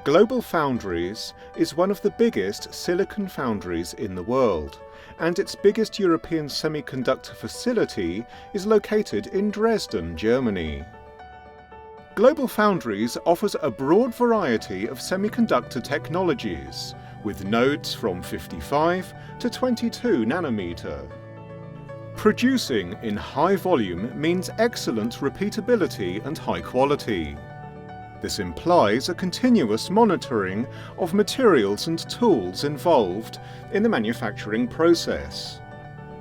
GLOBALFOUNDRIES is one of the biggest silicon foundries in the world, and its biggest European semiconductor facility is located in Dresden, Germany. GLOBALFOUNDRIES offers a broad variety of semiconductor technologies, with nodes from 55 to 22 nanometer. Producing in high volume means excellent repeatability and high quality. This implies a continuous monitoring of materials and tools involved in the manufacturing process.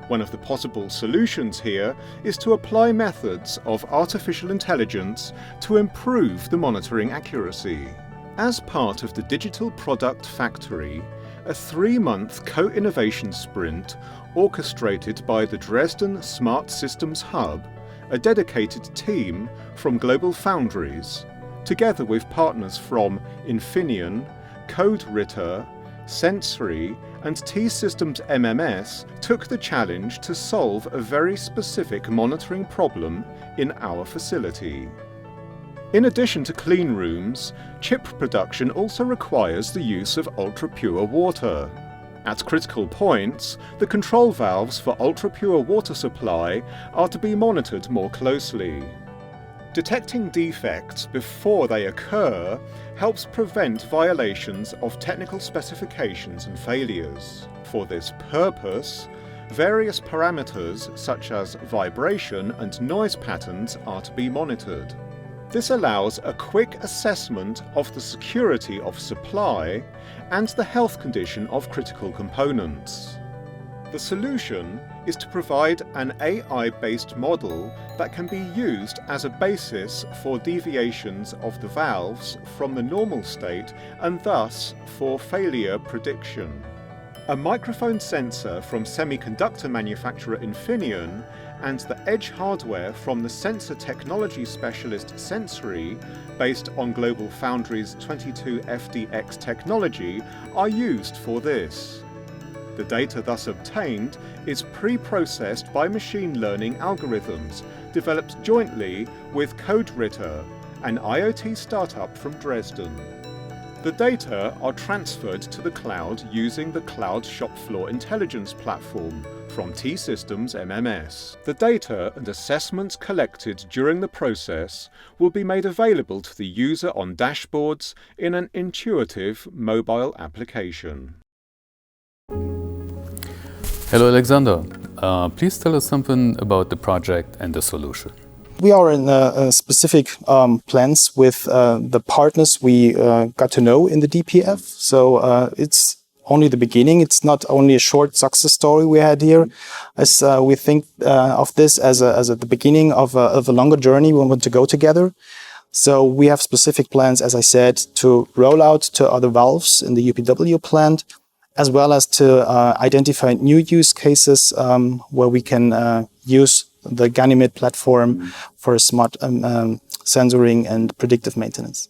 One of the possible solutions here is to apply methods of artificial intelligence to improve the monitoring accuracy. As part of the Digital Product Factory, a 3-month co-innovation sprint orchestrated by the Dresden Smart Systems Hub, a dedicated team from GLOBALFOUNDRIES, together with partners from Infineon, CodeRitter, Sensory and T-Systems MMS took the challenge to solve a very specific monitoring problem in our facility. In addition to clean rooms, chip production also requires the use of ultra-pure water. At critical points, the control valves for ultra-pure water supply are to be monitored more closely. Detecting defects before they occur helps prevent violations of technical specifications and failures. For this purpose, various parameters such as vibration and noise patterns are to be monitored. This allows a quick assessment of the security of supply and the health condition of critical components. The solution is to provide an AI-based model that can be used as a basis for deviations of the valves from the normal state and thus for failure prediction. A microphone sensor from semiconductor manufacturer Infineon and the edge hardware from the sensor technology specialist Sensory, based on GLOBALFOUNDRIES 22FDX technology, are used for this. The data thus obtained is pre-processed by machine learning algorithms developed jointly with CodeRitter, an IoT startup from Dresden. The data are transferred to the cloud using the Cloud Shop Floor Intelligence platform from T-Systems MMS. The data and assessments collected during the process will be made available to the user on dashboards in an intuitive mobile application. Hello Alexander, please tell us something about the project and the solution. We are in specific plans with the partners we got to know in the DPF. So it's only the beginning. It's not only a short success story we had here. As we think of this as the beginning of a longer journey we want to go together. So we have specific plans, as I said, to roll out to other valves in the UPW plant, as well as to identify new use cases where we can use the Ganymede platform for smart sensoring and predictive maintenance.